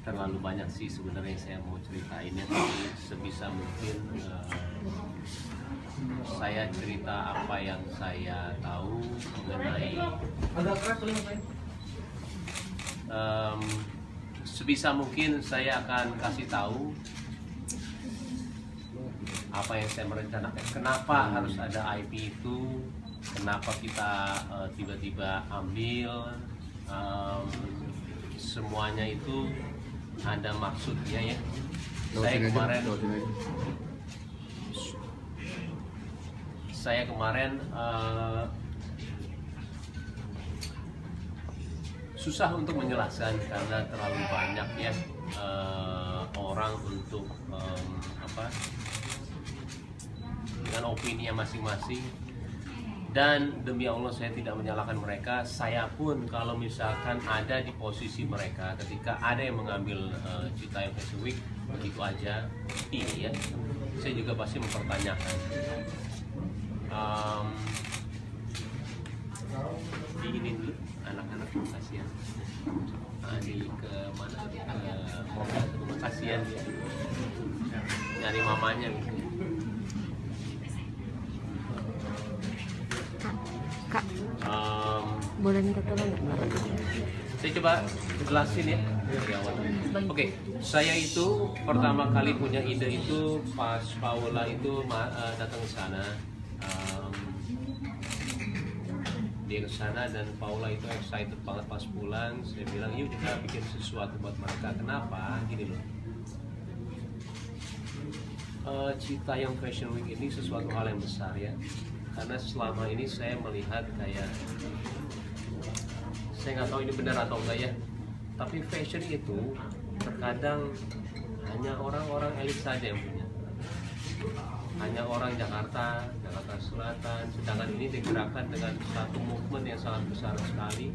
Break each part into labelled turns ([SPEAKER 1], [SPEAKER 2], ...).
[SPEAKER 1] terlalu banyak sih sebenarnya saya mau ceritain ya, tapi sebisa mungkin saya cerita apa yang saya tahu mengenai sebisa mungkin saya akan kasih tahu apa yang saya merencanakan, kenapa harus ada IP itu, kenapa kita tiba-tiba ambil, semuanya itu ada maksudnya ya. Saya kemarin susah untuk menjelaskan karena terlalu banyak ya orang untuk dengan opininya masing-masing. Dan demi Allah saya tidak menyalahkan mereka. Saya pun kalau misalkan ada di posisi mereka ketika ada yang mengambil Citayam Fashion Week begitu aja, iya, saya juga pasti mempertanyakan. Ini dulu anak-anak kasihan. Di ke mana? Ke mobil rumah kasihan dia. Nyari mamanya gitu.
[SPEAKER 2] Kak, boleh minta tolong nggak?
[SPEAKER 1] Saya coba jelasin ya dari awal. Oke, saya itu pertama kali punya ide itu pas Paula itu datang ke sana. Dia ke sana dan Paula itu excited banget pas pulang. Saya bilang, yuk kita bikin sesuatu buat mereka. Kenapa? Gini loh. Citayam Fashion Week ini sesuatu hal yang besar ya. Karena selama ini saya melihat kayak, saya nggak tahu ini benar atau enggak ya, tapi fashion itu terkadang hanya orang-orang elit saja yang punya, hanya orang Jakarta Selatan. Sedangkan ini digerakkan dengan satu movement yang sangat besar sekali.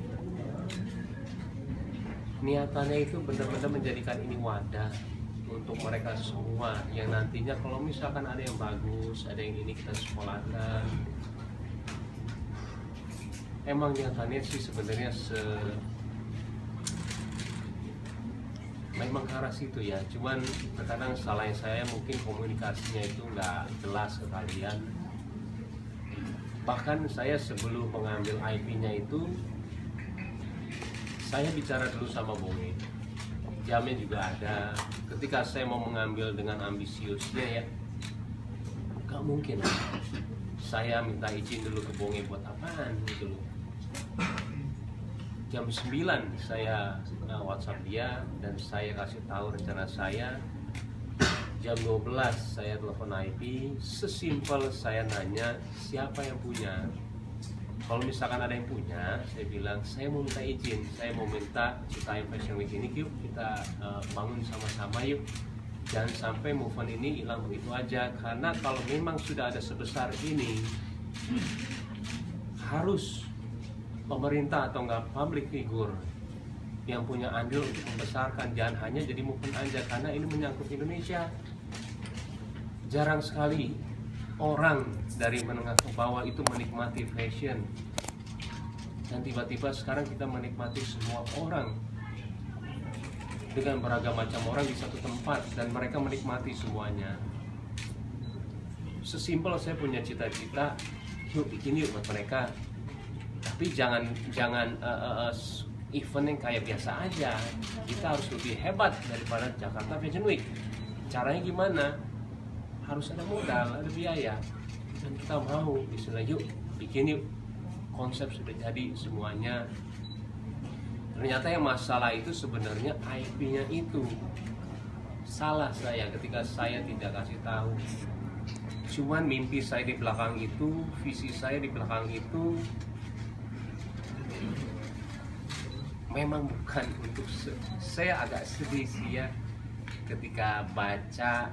[SPEAKER 1] Niatannya itu benar-benar menjadikan ini wadah untuk mereka semua yang nantinya kalau misalkan ada yang bagus, ada yang ini kita sekolahkan. Emang niatannya sih sebenarnya memang ke arah situ ya, cuman terkadang salahnya saya mungkin komunikasinya itu nggak jelas ke kalian. Bahkan saya sebelum mengambil IP-nya itu saya bicara dulu sama Bonge, jamnya juga ada. Ketika saya mau mengambil dengan ambisiusnya ya, gak mungkin saya minta izin dulu ke Bonge buat apaan gitu loh. Jam 9 saya WhatsApp dia dan saya kasih tahu rencana saya. Jam 12 saya telepon IP, sesimpel saya nanya siapa yang punya. Kalau misalkan ada yang punya, saya bilang saya mau minta izin, saya mau minta Citayam Fashion Week ini yuk kita bangun sama-sama yuk. Jangan sampai movement ini hilang begitu aja. Karena kalau memang sudah ada sebesar ini, harus pemerintah atau enggak public figure yang punya andil untuk membesarkan. Jangan hanya jadi movement aja, karena ini menyangkut Indonesia. Jarang sekali orang dari menengah ke bawah itu menikmati fashion, dan tiba-tiba sekarang kita menikmati semua orang dengan beragam macam orang di satu tempat dan mereka menikmati semuanya. Sesimpel saya punya cita-cita, yuk bikin yuk buat mereka, tapi jangan event yang kayak biasa aja. Kita harus lebih hebat daripada Jakarta Fashion Week. Caranya gimana? Harus ada modal, ada biaya, dan kita mau istilah yuk bikin yuk. Konsep sudah jadi semuanya. Ternyata yang masalah itu sebenarnya IP-nya itu. Salah saya ketika saya tidak kasih tahu. Cuman mimpi saya di belakang itu, visi saya di belakang itu memang bukan untuk saya. Agak sedih sih ya ketika baca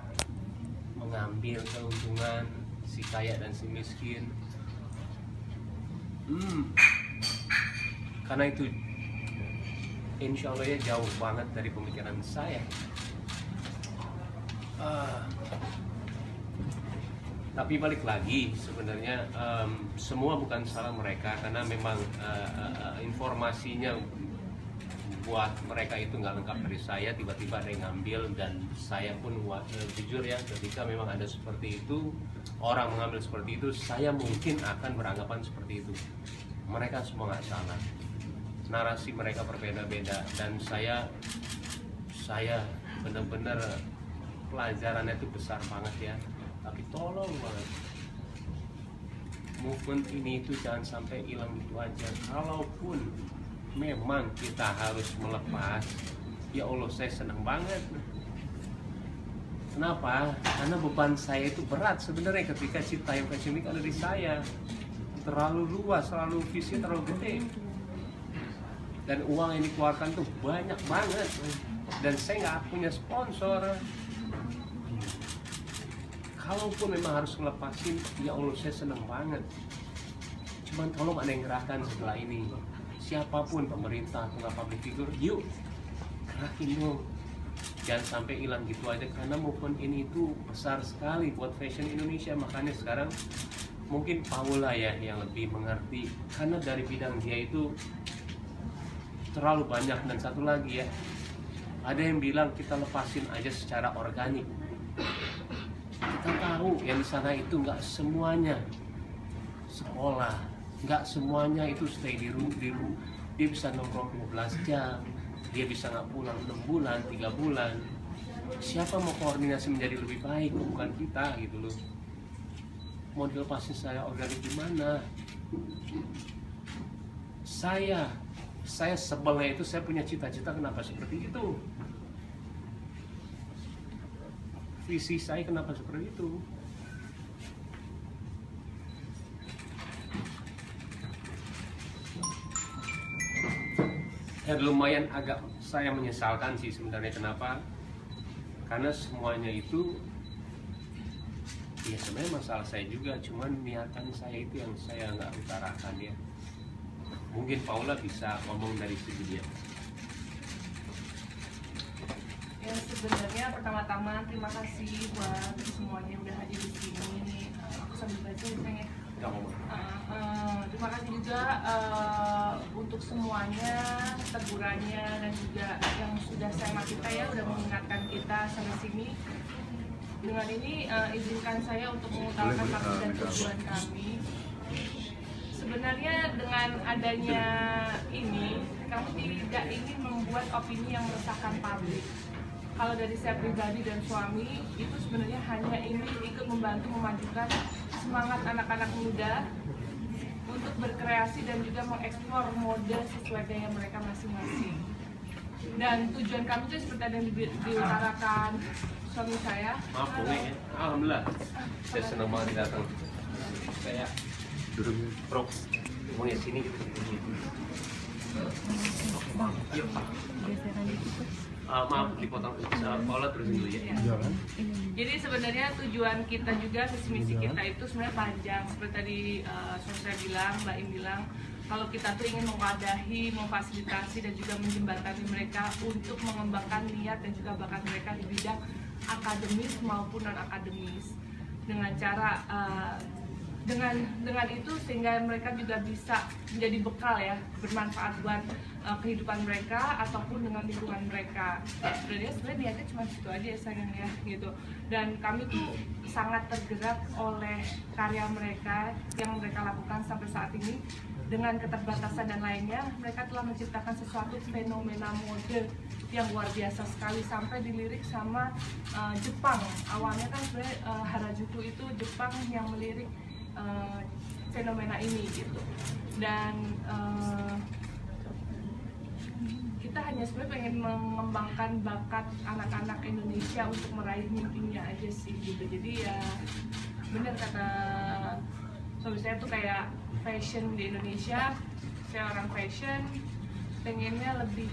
[SPEAKER 1] mengambil keuntungan si kaya dan si miskin. Karena itu insya Allah ya jauh banget dari pemikiran saya. Tapi balik lagi sebenarnya semua bukan salah mereka, karena memang informasinya buat mereka itu nggak lengkap dari saya, tiba-tiba ada yang ngambil. Dan saya pun jujur ya, ketika memang ada seperti itu, orang mengambil seperti itu, saya mungkin akan beranggapan seperti itu. Mereka semua nggak salah, narasi mereka berbeda-beda, dan saya benar-benar pelajarannya itu besar banget ya. Tapi tolong banget, movement ini itu jangan sampai hilang gitu aja. Kalaupun memang kita harus melepas, ya Allah saya senang banget. Kenapa? Karena beban saya itu berat sebenarnya ketika Citayam Fashion Week ada di saya. Terlalu luas, terlalu visi terlalu gede. Dan uang yang dikeluarkan tuh banyak banget. Dan saya nggak punya sponsor. Kalaupun memang harus ngelepasin, ya Allah saya senang banget. Cuman tolong ada yang gerakan setelah ini. Siapapun, pemerintah, atau public figure, yuk gerakin dong. Jangan sampai hilang gitu aja, karena movement ini itu besar sekali buat fashion Indonesia. Makanya sekarang mungkin Paula ya yang lebih mengerti, karena dari bidang dia itu terlalu banyak. Dan satu lagi ya, ada yang bilang kita lepasin aja secara organik. Kita tahu yang di sana itu nggak semuanya sekolah, nggak semuanya itu stay di rumah. Dia bisa nongkrong 15 jam, dia bisa nggak pulang 6 bulan, 3 bulan. Siapa mau koordinasi menjadi lebih baik? Bukan kita gitu loh. Model pasti saya organik gimana? Saya sebelnya itu, saya punya cita-cita kenapa seperti itu. Visi saya kenapa seperti itu. Ya lumayan agak saya menyesalkan sih sebenarnya. Kenapa? Karena semuanya itu ya sebenarnya masalah saya juga, cuman niatan saya itu yang saya nggak utarakan ya. Mungkin Paula bisa ngomong dari segi dia.
[SPEAKER 3] Ya sebenarnya pertama-tama terima kasih buat semuanya udah hadir di sini. Aku sambil baca ya. Terima kasih juga untuk semuanya, tegurannya, dan juga yang sudah sama kita ya, udah mengingatkan kita sampai sini. Dengan ini izinkan saya untuk mengutarakan maksud dan tujuan kami. Sebenarnya dengan adanya ini, kami tidak ingin membuat opini yang meresahkan publik. Kalau dari saya pribadi dan suami, itu sebenarnya hanya ingin ikut membantu memajukan semangat anak-anak muda untuk berkreasi dan juga mengeksplor mode sesuai gaya mereka masing-masing. Dan tujuan kami itu seperti yang diutarakan suami saya.
[SPEAKER 1] Maaf boleh ya. Alhamdulillah. Saya senang banget datang. Saya duduk mau di sini gitu. Yuk Pak. Maaf dipotong. Paula terus dulu ya.
[SPEAKER 3] Jadi sebenarnya tujuan kita juga, visi misi kita itu sebenarnya panjang. Seperti tadi saya bilang, Mbak Im bilang, kalau kita tuh ingin mewadahi, memfasilitasi dan juga menjembatani mereka untuk mengembangkan niat dan juga bakat mereka di bidang akademis maupun non akademis, dengan cara dengan itu sehingga mereka juga bisa menjadi bekal ya, bermanfaat buat kehidupan mereka ataupun dengan lingkungan mereka. Sebenarnya niatnya cuma situ aja ya sayang ya gitu. Dan kami tuh sangat tergerak oleh karya mereka yang mereka lakukan sampai saat ini. Dengan keterbatasan dan lainnya, mereka telah menciptakan sesuatu fenomena mode yang luar biasa sekali, sampai dilirik sama Jepang. Awalnya kan sebenarnya Harajuku itu Jepang yang melirik fenomena ini gitu. Dan kita hanya sebenarnya pengen mengembangkan bakat anak-anak Indonesia untuk meraih mimpinya aja sih gitu. Jadi ya benar kata suami saya tuh kayak fashion di Indonesia, saya orang fashion, pengennya lebih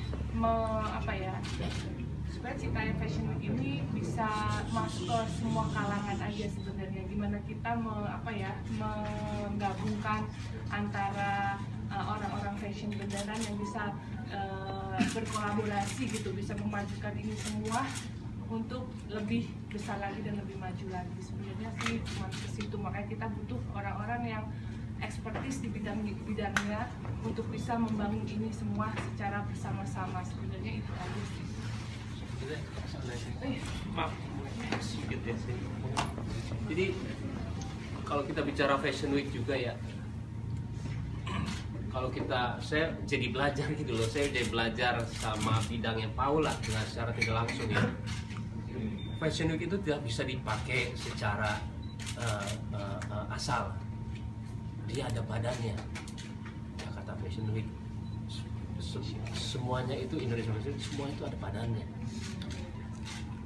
[SPEAKER 3] supaya Citayam Fashion Week ini bisa masuk ke semua kalangan aja sebenarnya. Gimana kita menggabungkan antara orang-orang fashion beneran yang bisa berkolaborasi gitu, bisa memajukan ini semua untuk lebih besar lagi dan lebih maju lagi. Sebenarnya sih cuma ke situ, makanya kita butuh orang-orang yang ekspertis spesialis di bidangnya untuk bisa membangun ini semua secara bersama-sama. Sebenarnya itu aja sih.
[SPEAKER 1] Maaf, sedikit ya sih. Jadi kalau kita bicara Fashion Week juga ya, saya jadi belajar gitu loh, saya jadi belajar sama bidangnya Paula dengan secara tidak langsung ya. Fashion Week itu tidak bisa dipakai secara asal, dia ada badannya. Jakarta Fashion Week, semuanya itu Indonesia Fashion Week, semua itu ada badannya.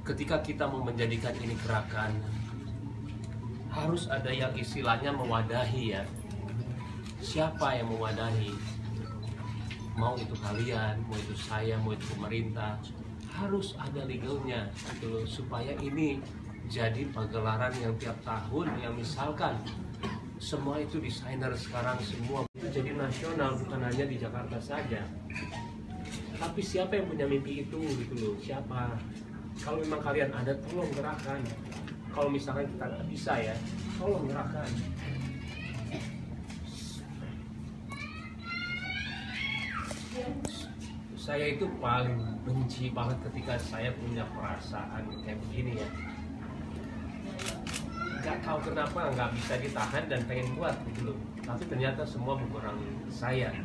[SPEAKER 1] Ketika kita mau menjadikan ini gerakan, harus ada yang istilahnya mewadahi ya. Siapa yang mewadahi? Mau itu kalian, mau itu saya, mau itu pemerintah, harus ada legalnya gitu loh, supaya ini jadi pagelaran yang tiap tahun, yang misalkan semua itu desainer sekarang semua itu jadi nasional, bukan hanya di Jakarta saja. Tapi siapa yang punya mimpi itu gitu loh, siapa? Kalau memang kalian ada, tolong gerakan. Kalau misalkan kita nggak bisa ya, tolong gerakan. Saya itu paling benci banget ketika saya punya perasaan kayak begini ya. Gak tahu kenapa nggak bisa ditahan dan pengen buat gitu loh. Tapi ternyata semua bukan saya.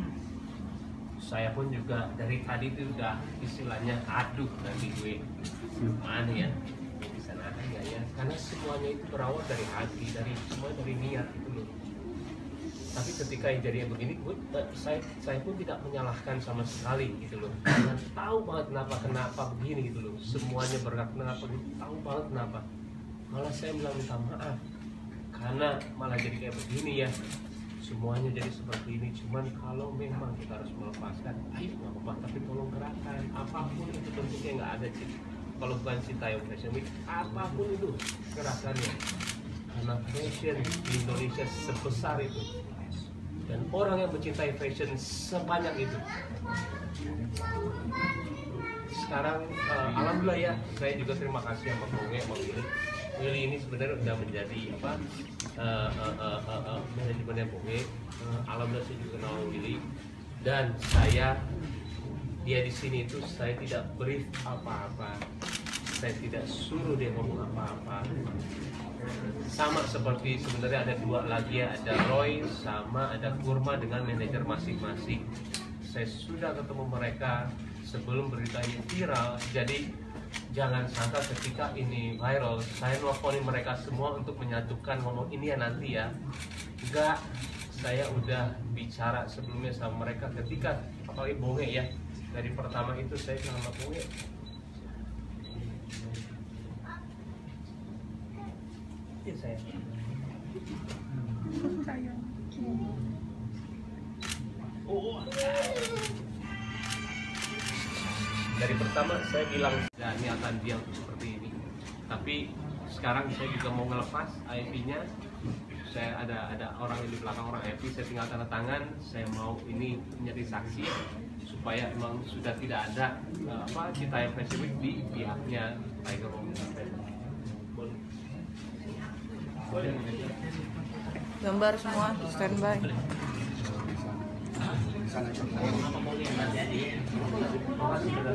[SPEAKER 1] Saya pun juga dari tadi itu udah istilahnya aduh nanti gue mana ya bisa nada nggak ya? Karena semuanya itu berawal dari hati, semua dari niat gitu loh. Tapi ketika jadi begini, saya pun tidak menyalahkan sama sekali gitu loh. Dan tahu banget kenapa begini gitu loh. Semuanya bergerak kenapa, tahu banget kenapa. Malah saya bilang minta maaf karena malah jadi kayak begini ya. Semuanya jadi seperti ini. Cuman kalau memang kita harus melepaskan, ayo nggak apa-apa. Tapi tolong gerakan apapun itu bentuknya nggak ada sih. Kalau bukan Citayam Fashion Week, apapun itu gerakannya. Karena fashion di Indonesia sebesar itu. Dan orang yang mencintai fashion sebanyak itu. Sekarang alhamdulillah ya, saya juga terima kasih sama Bonge, sama Willy ini sebenarnya udah menjadi manajemennya Bonge. Alhamdulillah saya juga kenal Willy, dan dia di sini itu saya tidak brief apa-apa, saya tidak suruh dia ngomong apa-apa. Sama seperti sebenarnya ada dua lagi ya, ada Roy sama ada Kurma dengan manajer masing-masing. Saya sudah ketemu mereka sebelum berita ini viral, jadi jangan sangka ketika ini viral saya nelfonin mereka semua untuk menyatukan ngomong ini ya nanti ya. Enggak, saya udah bicara sebelumnya sama mereka ketika apalagi Bonge ya, dari pertama itu saya bilang sama Bonge, ya saya dari pertama saya bilang ya niatan dia untuk seperti ini, tapi sekarang saya juga mau ngelepas IP-nya. Saya ada orang di belakang orang IP, saya tinggal tanda tangan, saya mau ini menjadi saksi supaya emang sudah tidak ada Citayam Fashion Week di pihaknya Tiger Om. Boleh.
[SPEAKER 2] Gambar semua standby.
[SPEAKER 1] Terima kasih sudah